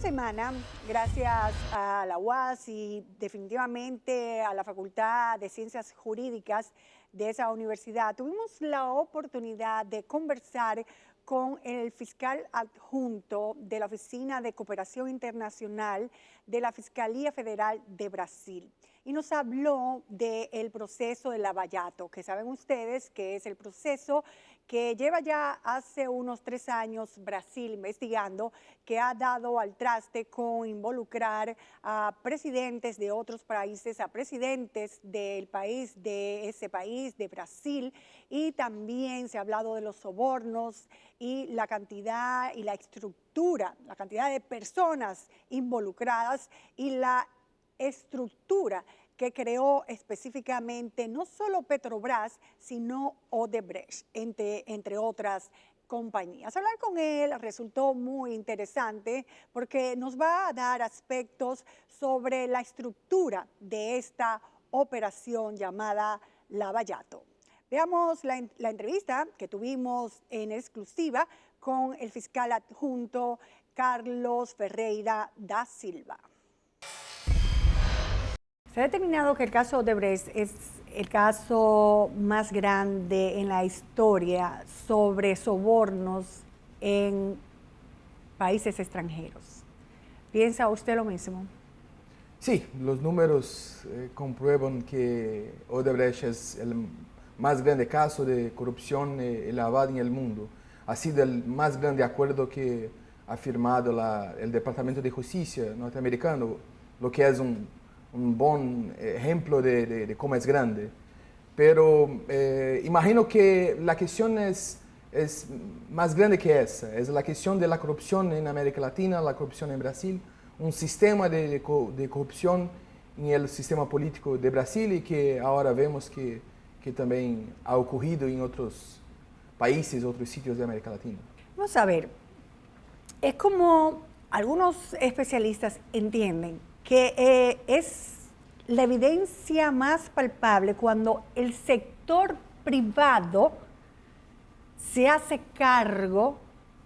semana, gracias a la UAS y definitivamente a la Facultad de Ciencias Jurídicas de esa universidad, tuvimos la oportunidad de conversar con el fiscal adjunto de la Oficina de Cooperación Internacional de la Fiscalía Federal de Brasil. Y nos habló del proceso del Lava-Jato, que saben ustedes que es el proceso que lleva ya hace unos 3 años Brasil investigando, que ha dado al traste con involucrar a presidentes de otros países, a presidentes del país, de ese país, de Brasil, y también se ha hablado de los sobornos y la cantidad y la estructura, la cantidad de personas involucradas y la estructura que creó específicamente no solo Petrobras, sino Odebrecht, entre otras compañías. Hablar con él resultó muy interesante porque nos va a dar aspectos sobre la estructura de esta operación llamada Lava-Jato. Veamos la entrevista que tuvimos en exclusiva con el fiscal adjunto Carlos Ferreira da Silva. Se ha determinado que el caso Odebrecht es el caso más grande en la historia sobre sobornos en países extranjeros. ¿Piensa usted lo mismo? Sí, los números comprueban que Odebrecht es el más grande caso de corrupción y lavado en el mundo. Ha sido el más grande acuerdo que ha firmado el Departamento de Justicia norteamericano, lo que es un buen ejemplo de cómo es grande. Pero imagino que la cuestión es más grande que esa. Es la cuestión de la corrupción en América Latina, la corrupción en Brasil, un sistema de corrupción en el sistema político de Brasil y que ahora vemos que también ha ocurrido en otros países, otros sitios de América Latina. Vamos a ver, es como algunos especialistas entienden que es la evidencia más palpable cuando el sector privado se hace cargo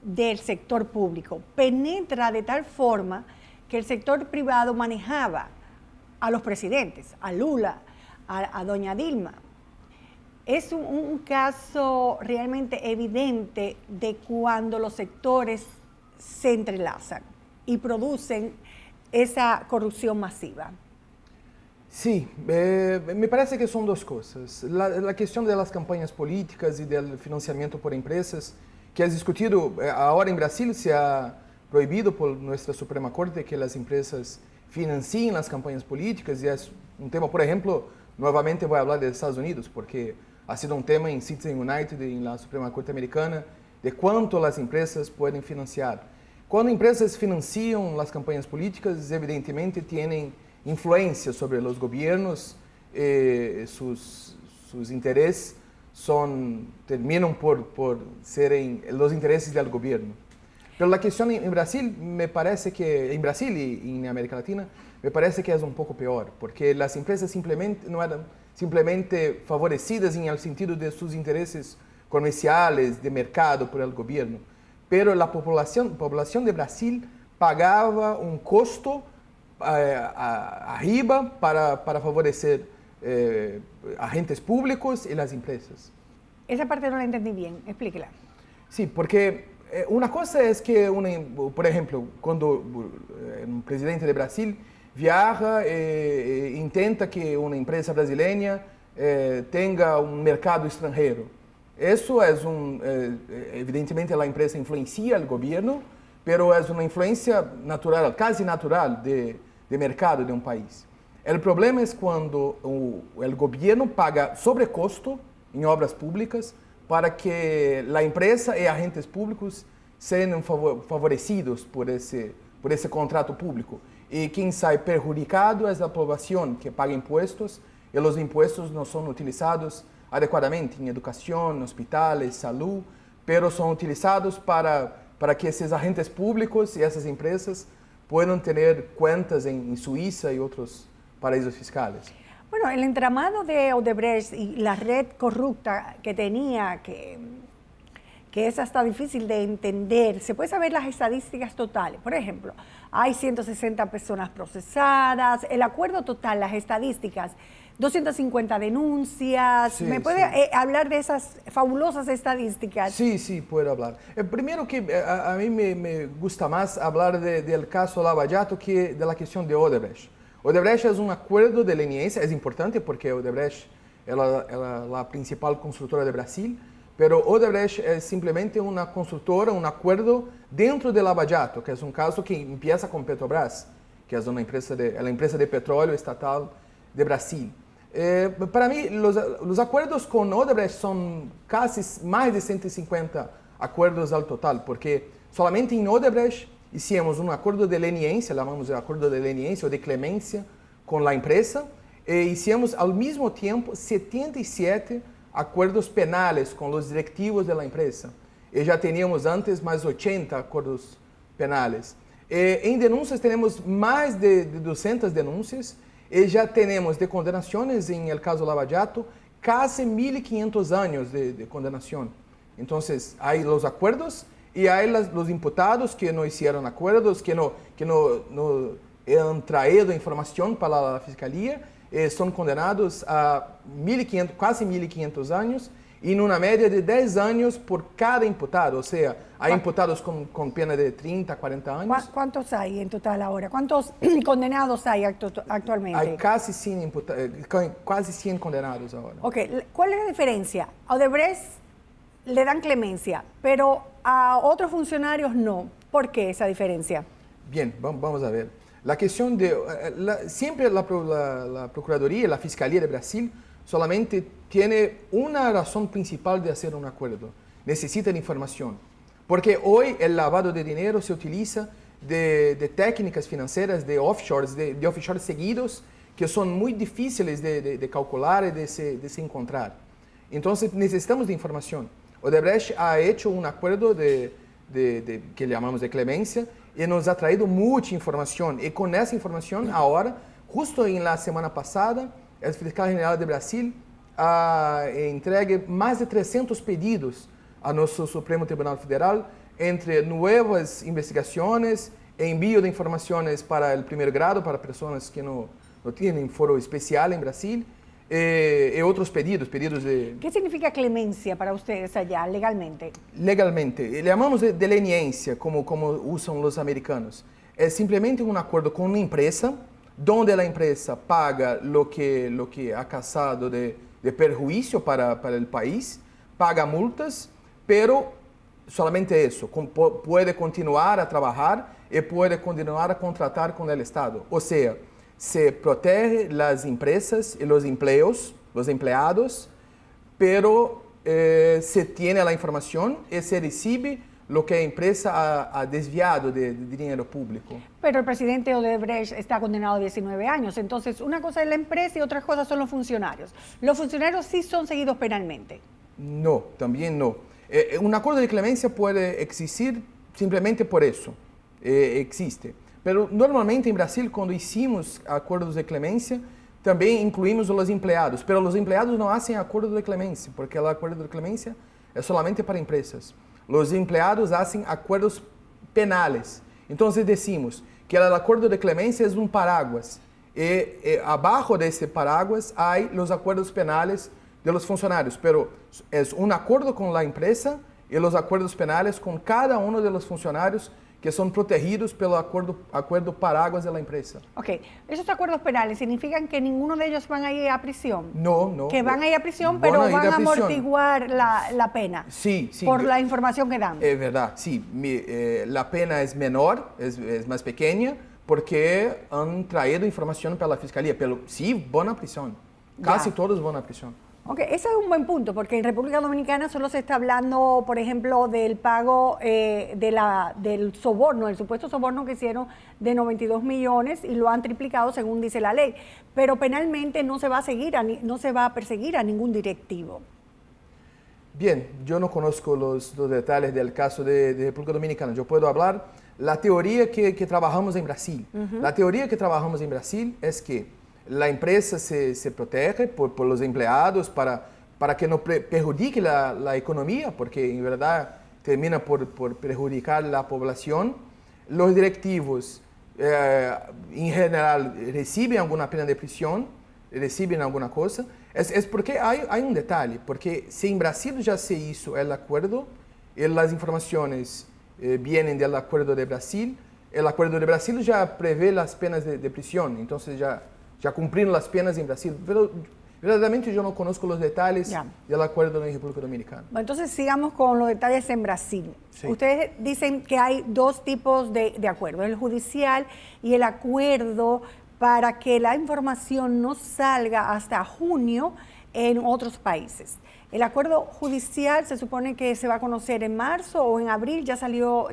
del sector público, penetra de tal forma que el sector privado manejaba a los presidentes, a Lula, a doña Dilma. Es un caso realmente evidente de cuando los sectores se entrelazan y producen esa corrupción masiva. Sí, me parece que son dos cosas. La cuestión de las campañas políticas y del financiamiento por empresas, que es discutido ahora en Brasil, se ha prohibido por nuestra Suprema Corte que las empresas financien las campañas políticas y es un tema, por ejemplo, nuevamente voy a hablar de Estados Unidos, porque ha sido un tema en Citizen United y en la Suprema Corte Americana de cuánto las empresas pueden financiar. Cuando empresas financian las campañas políticas, evidentemente tienen influencia sobre los gobiernos, sus intereses terminan por ser los intereses del gobierno. Pero la cuestión en Brasil, me parece que, en Brasil y en América Latina, me parece que es un poco peor, porque las empresas simplemente no eran simplemente favorecidas en el sentido de sus intereses comerciales, de mercado por el gobierno, pero la población de Brasil pagaba un costo arriba para favorecer agentes públicos y las empresas. Esa parte no la entendí bien, explíquela. Sí, porque una cosa es que, por ejemplo, cuando un presidente de Brasil viaja e intenta que una empresa brasileña tenga un mercado extranjero. Eso es evidentemente la empresa influencia al gobierno, pero es una influencia natural, casi natural de mercado de un país. El problema es cuando el gobierno paga sobrecosto en obras públicas para que la empresa y agentes públicos sean favorecidos por ese contrato público. Y quien sale perjudicado es la población que paga impuestos y los impuestos no son utilizados adecuadamente en educación, hospitales, salud, pero son utilizados para que esos agentes públicos y esas empresas puedan tener cuentas en Suiza y otros paraísos fiscales. Bueno, el entramado de Odebrecht y la red corrupta que tenía, que que es hasta difícil de entender. Se puede saber las estadísticas totales. Por ejemplo, hay 160 personas procesadas, el acuerdo total, las estadísticas, 250 denuncias. Sí, ¿Me puede hablar de esas fabulosas estadísticas? Sí, sí, puedo hablar. Primero que a mí me gusta más hablar del caso Lava Jato que de la cuestión de Odebrecht. Odebrecht es un acuerdo de leniência, es importante porque Odebrecht es la principal constructora de Brasil, pero Odebrecht es simplemente una constructora, un acuerdo dentro de Lava Jato, que es un caso que empieza con Petrobras, que es una empresa la empresa de petróleo estatal de Brasil. Para mí, los acuerdos con Odebrecht son casi más de 150 acuerdos al total, porque solamente en Odebrecht hicimos un acuerdo de leniência, llamamos de acuerdo de leniência o de clemencia con la empresa, e hicimos al mismo tiempo 77 acuerdos penales con los directivos de la empresa. Y ya teníamos antes más 80 acuerdos penales. En denuncias tenemos más de 200 denuncias y ya tenemos de condenaciones en el caso Lava Jato casi 1.500 años de condenación. Entonces hay los acuerdos y hay los imputados que no hicieron acuerdos, que no han traído información para la fiscalía, son condenados a 1.500, casi 1.500 años y en una media de 10 años por cada imputado. O sea, hay imputados con pena de 30, 40 años. ¿Cuántos hay en total ahora? ¿Cuántos condenados hay actualmente? Hay casi 100 condenados ahora. Ok, ¿cuál es la diferencia? A Odebrecht le dan clemencia, pero a otros funcionarios no. ¿Por qué esa diferencia? Bien, vamos a ver. La cuestión de... siempre la Procuraduría, la Fiscalía de Brasil, solamente tiene una razón principal de hacer un acuerdo. Necesitan información. Porque hoy el lavado de dinero se utiliza de técnicas financieras, de offshores, de offshores seguidos, que son muy difíciles de calcular y de se encontrar. Entonces necesitamos de información. Odebrecht ha hecho un acuerdo que llamamos de clemencia, y nos ha traído mucha información. Y con esa información, ahora, justo en la semana pasada, el fiscal general de Brasil ha entregue más de 300 pedidos a nuestro Supremo Tribunal Federal, entre nuevas investigaciones, envío de informaciones para el primer grado, para personas que no tienen foro especial en Brasil, y otros pedidos de... ¿Qué significa clemencia para ustedes allá, legalmente? Legalmente, le llamamos de leniência, como usan los americanos. Es simplemente un acuerdo con una empresa, donde la empresa paga lo que ha causado de perjuicio para el país, paga multas, pero solamente eso, puede continuar a trabajar y puede continuar a contratar con el Estado. O sea, se protege las empresas y los empleos, los empleados, pero se tiene la información y se recibe lo que la empresa ha desviado de dinero público. Pero el presidente Odebrecht está condenado a 19 años, entonces una cosa es la empresa y otra cosa son los funcionarios. ¿Los funcionarios sí son seguidos penalmente? No, también no. Un acuerdo de clemencia puede existir simplemente por eso, existe. Pero normalmente en Brasil, cuando hicimos acuerdos de clemencia, también incluimos los empleados. Pero los empleados no hacen acuerdo de clemencia, porque el acuerdo de clemencia es solamente para empresas. Los empleados hacen acuerdos penales. Entonces decimos que el acuerdo de clemencia es un paraguas. Y abajo de ese paraguas hay los acuerdos penales de los funcionarios. Pero es un acuerdo con la empresa y los acuerdos penales con cada uno de los funcionarios que son protegidos pelo acuerdo paraguas de la empresa. Ok, esos acuerdos penales significan que ninguno de ellos van a ir a prisión. No. Que van a ir a prisión, pero van a amortiguar la pena. Sí. Por la información que dan. Es verdad, sí. La pena es menor, es más pequeña, porque han traído información para la fiscalía. Pero sí, van a prisión. Casi todos van a prisión. Ok, ese es un buen punto, porque en República Dominicana solo se está hablando, por ejemplo, del pago del soborno, el supuesto soborno que hicieron de 92 millones y lo han triplicado según dice la ley. Pero penalmente no se va a perseguir a ningún directivo. Bien, yo no conozco los detalles del caso de República Dominicana. Yo puedo hablar la teoría que trabajamos en Brasil. La teoría que trabajamos en Brasil es que la empresa se protege por los empleados para para que no perjudique la economía, porque en verdad termina por perjudicar la población. Los directivos, en general, reciben alguna pena de prisión, reciben alguna cosa. Es porque hay un detalle, porque si en Brasil ya se hizo el acuerdo, y las informaciones vienen del acuerdo de Brasil, el acuerdo de Brasil ya prevé las penas de prisión, entonces ya cumplieron las penas en Brasil. Pero verdaderamente yo no conozco los detalles del acuerdo en República Dominicana. Entonces sigamos con los detalles en Brasil. Sí. Ustedes dicen que hay dos tipos de acuerdo, el judicial y el acuerdo para que la información no salga hasta junio en otros países. El acuerdo judicial se supone que se va a conocer en marzo o en abril, ya salió.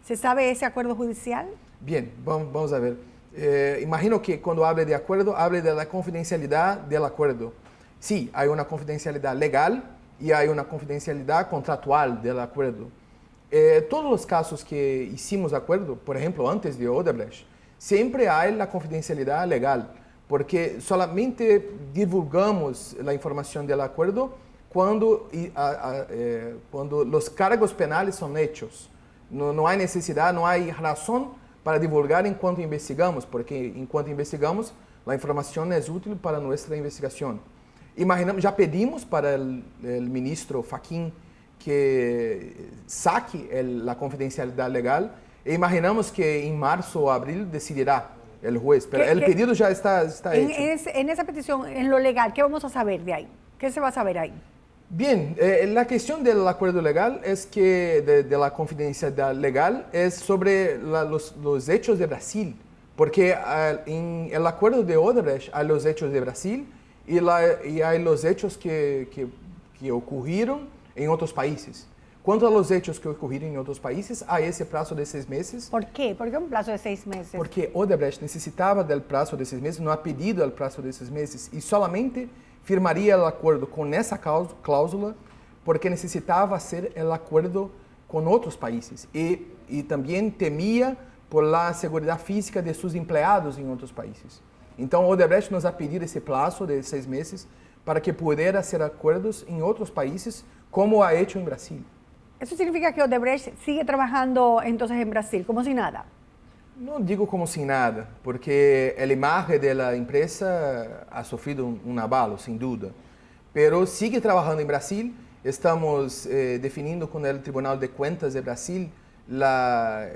¿Se sabe ese acuerdo judicial? Bien, vamos a ver. Imagino que cuando hable de acuerdo, hable de la confidencialidad del acuerdo. Sí, hay una confidencialidad legal y hay una confidencialidad contractual del acuerdo. Todos los casos que hicimos acuerdo, por ejemplo, antes de Odebrecht, siempre hay la confidencialidad legal, porque solamente divulgamos la información del acuerdo cuando los cargos penales son hechos. No hay necesidad, no hay razón para divulgar enquanto investigamos, porque enquanto investigamos, a informação é útil para nossa investigação. Imaginamos, já pedimos para o ministro Fachin que saque a confidencialidade legal e imaginamos que em março ou abril decidirá o juez, mas o pedido já está hecho. En esa petición, en lo legal, ¿qué vamos a saber de ahí? ¿Qué se va a saber ahí? Bien, la cuestión del acuerdo legal es que de la confidencialidad legal es sobre los hechos de Brasil, porque en el acuerdo de Odebrecht hay los hechos de Brasil y hay los hechos que ocurrieron en otros países. Quanto a los hechos que ocurrieron en otros países, hay ese plazo de 6 meses. ¿Por qué? ¿Por qué un plazo de 6 meses? Porque Odebrecht necesitaba del plazo de 6 meses, no ha pedido el plazo de 6 meses y solamente firmaria o acordo com essa cláusula porque necessitava fazer o acordo com outros países e também temia por la segurança física de seus empregados em outros países. Então, Odebrecht nos ha pedido esse prazo de 6 meses para que pudesse fazer acordos em outros países, como ha hecho em Brasil. ¿Eso significa que Odebrecht sigue trabajando entonces en Brasil, como si nada? No digo como sin nada, porque a imagen de la empresa ha sufrido un abalo, sin duda. Pero sigue trabajando en Brasil. Estamos definiendo con el Tribunal de Cuentas de Brasil las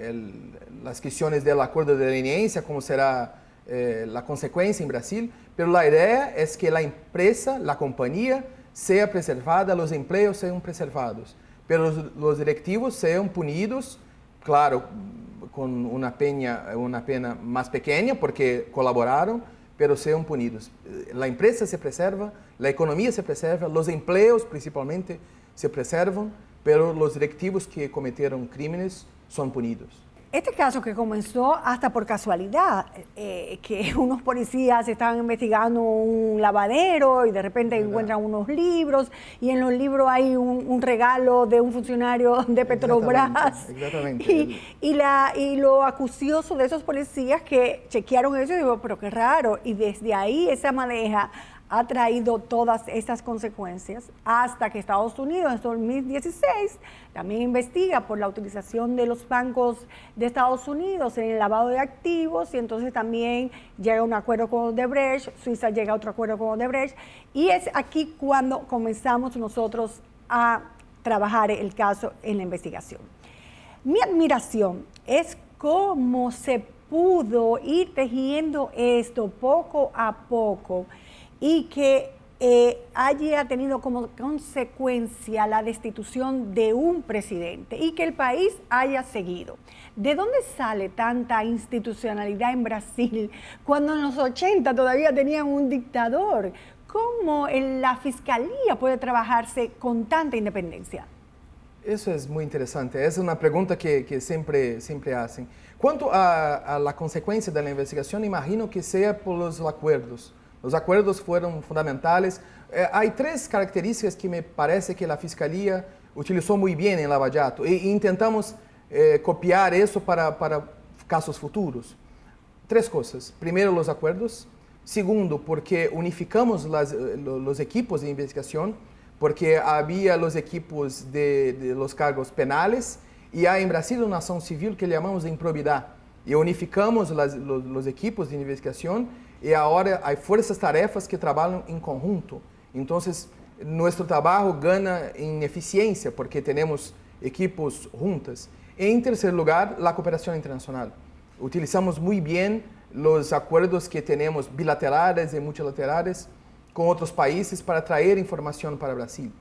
cuestiones del acuerdo de leniência, como será la consecuencia en Brasil. Pero la idea es que la empresa, la compañía, sea preservada, los empleos sean preservados. Pero los directivos sean punidos, claro, con una pena más pequeña porque colaboraron, pero sean punidos. La empresa se preserva, la economía se preserva, los empleos principalmente se preservan, pero los directivos que cometieron crímenes son punidos. Este caso que comenzó hasta por casualidad, que unos policías estaban investigando un lavadero y de repente encuentran unos libros y en los libros hay un regalo de un funcionario de Petrobras. Exactamente. Y lo acucioso de esos policías que chequearon eso y digo, pero qué raro. Y desde ahí esa maneja ha traído todas estas consecuencias hasta que Estados Unidos en 2016 también investiga por la utilización de los bancos de Estados Unidos en el lavado de activos y entonces también llega un acuerdo con Odebrecht, Suiza llega a otro acuerdo con Odebrecht y es aquí cuando comenzamos nosotros a trabajar el caso en la investigación. Mi admiración es cómo se pudo ir tejiendo esto poco a poco y que haya tenido como consecuencia la destitución de un presidente y que el país haya seguido. ¿De dónde sale tanta institucionalidad en Brasil cuando en los 80 todavía tenían un dictador? ¿Cómo la fiscalía puede trabajarse con tanta independencia? Eso es muy interesante. Es una pregunta que siempre hacen. Cuanto a la consecuencia de la investigación, imagino que sea por los acuerdos. Los acuerdos fueron fundamentales. Hay 3 características que me parece que la Fiscalía utilizó muy bien en Lava Jato e intentamos copiar eso para casos futuros. 3 cosas. Primero, los acuerdos. Segundo, porque unificamos los equipos de investigación, porque había los equipos de los cargos penales y hay en Brasil una acción civil que llamamos de improbidad. Y unificamos los equipos de investigación y ahora hay fuerzas tarefas que trabajan en conjunto. Entonces, nuestro trabajo gana en eficiencia porque tenemos equipos juntos. En tercer lugar, la cooperación internacional. Utilizamos muy bien los acuerdos que tenemos bilaterales y multilaterales con otros países para traer información para Brasil.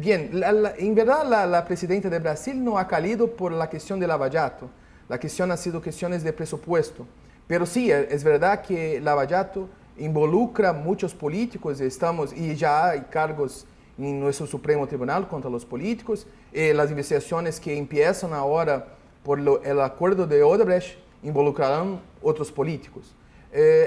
Bien, en verdad la presidenta de Brasil no ha caído por la cuestión de Lava Jato. La cuestión ha sido cuestiones de presupuesto. Pero sí, es verdad que Lava Jato involucra muchos políticos y ya hay cargos en nuestro Supremo Tribunal contra los políticos. Las investigaciones que empiezan ahora por el acuerdo de Odebrecht involucrarán otros políticos.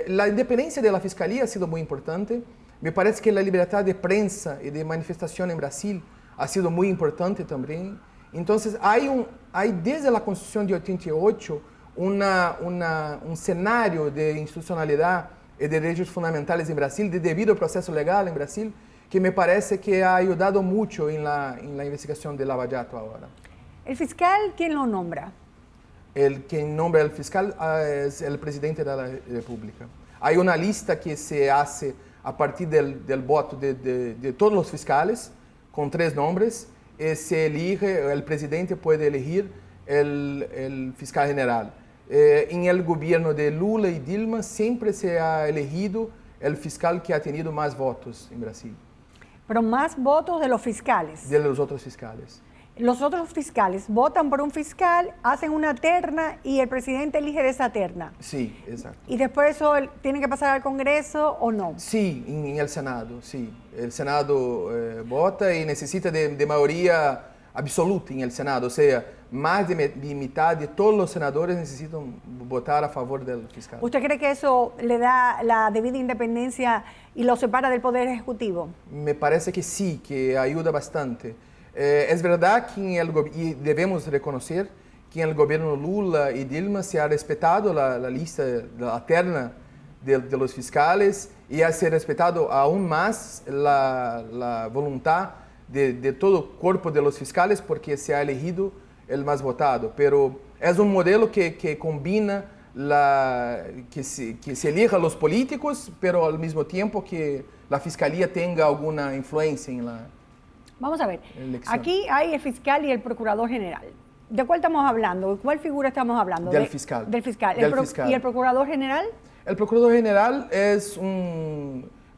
La independencia de la Fiscalía ha sido muy importante. Me parece que la libertad de prensa y de manifestación en Brasil ha sido muy importante también. Entonces, hay desde la Constitución de 88 un escenario de institucionalidad y de derechos fundamentales en Brasil, de debido proceso legal en Brasil, que me parece que ha ayudado mucho en la investigación de Lava Jato ahora. ¿El fiscal quién lo nombra? Quien nombra el fiscal es el presidente de la República. Hay una lista que se hace a partir del voto de todos los fiscales, con 3 nombres, y se elige, el presidente puede elegir el fiscal general. En el gobierno de Lula y Dilma siempre se ha elegido el fiscal que ha tenido más votos en Brasil. Pero más votos de los fiscales. De los otros fiscales. Los otros fiscales votan por un fiscal, hacen una terna y el presidente elige de esa terna. Sí, exacto. ¿Y después eso tiene que pasar al Congreso o no? Sí, en el Senado, sí. El Senado vota y necesita de mayoría absoluta en el Senado. O sea, más de mitad de todos los senadores necesitan votar a favor del fiscal. ¿Usted cree que eso le da la debida independencia y lo separa del Poder Ejecutivo? Me parece que sí, que ayuda bastante. Es verdad que y debemos reconocer que en el gobierno Lula y Dilma se ha respetado la lista, la terna de los fiscales y ha sido respetado aún más la voluntad de todo el cuerpo de los fiscales porque se ha elegido el más votado. Pero es un modelo que combina que se elija a los políticos, pero al mismo tiempo que la fiscalía tenga alguna influencia en la Vamos a ver, elección. Aquí hay el fiscal y el procurador general. ¿De cuál estamos hablando? ¿De cuál figura estamos hablando? Del fiscal. Del fiscal. Fiscal. ¿Y el procurador general? El procurador general es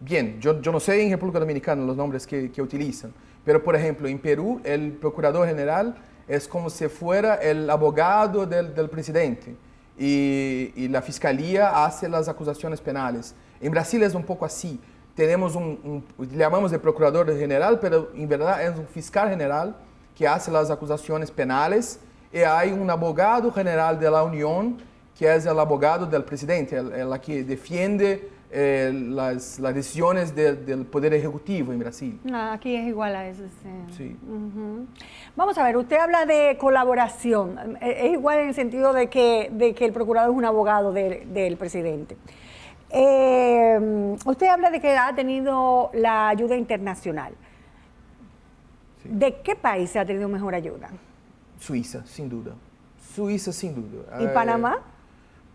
Bien, yo no sé en República Dominicana los nombres que utilizan, pero por ejemplo en Perú el procurador general es como si fuera el abogado del presidente y la fiscalía hace las acusaciones penales. En Brasil es un poco así. Tenemos le llamamos de procurador general, pero en verdad es un fiscal general que hace las acusaciones penales y hay un abogado general de la Unión que es el abogado del presidente, el que defiende las decisiones del Poder Ejecutivo en Brasil. Aquí es igual a eso. Sí. Vamos a ver, usted habla de colaboración. Es igual en el sentido de que el procurador es un abogado del presidente. Usted habla de que ha tenido la ayuda internacional. Sí. ¿De qué país ha tenido mejor ayuda? Suiza, sin duda. Suiza, sin duda. ¿Y Panamá?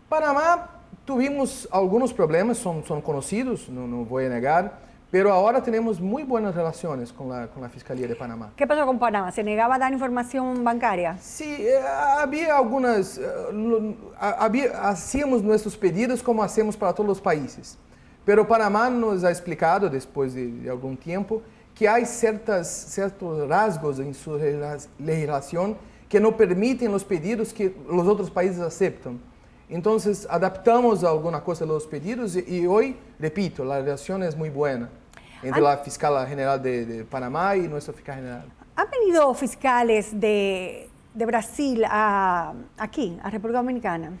Panamá tuvimos algunos problemas, son conocidos, no voy a negar, pero ahora tenemos muy buenas relaciones con la Fiscalía de Panamá. ¿Qué pasó con Panamá? ¿Se negaba a dar información bancaria? Sí, había algunas, hacíamos nuestros pedidos como hacemos para todos los países, pero Panamá nos ha explicado después de algún tiempo que hay ciertos rasgos en su legislación que no permiten los pedidos que los otros países aceptan. Entonces, adaptamos alguna cosa a los pedidos y hoy, repito, la relación es muy buena entre la fiscal general de Panamá y nuestro fiscal general. ¿Han venido fiscales de Brasil aquí, a República Dominicana?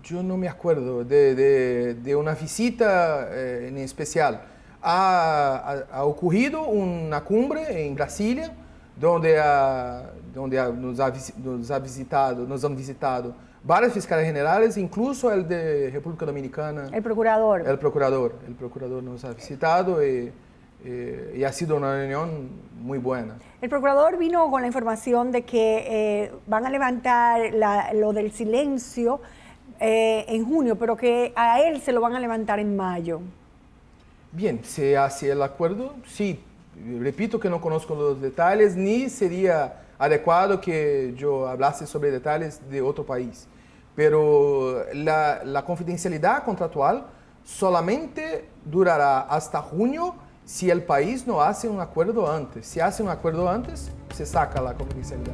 Yo no me acuerdo de una visita en especial. Ha ocurrido una cumbre en Brasilia donde nos han visitado varios fiscales generales, incluso el de República Dominicana. El procurador. El procurador nos ha visitado y ha sido una reunión muy buena. El procurador vino con la información de que van a levantar lo del silencio en junio, pero que a él se lo van a levantar en mayo. Bien, se hace el acuerdo, sí. Repito que no conozco los detalles, ni sería adecuado que yo hablase sobre detalles de otro país. Pero la confidencialidad contractual solamente durará hasta junio si el país no hace un acuerdo antes. Si hace un acuerdo antes, se saca la confidencialidad.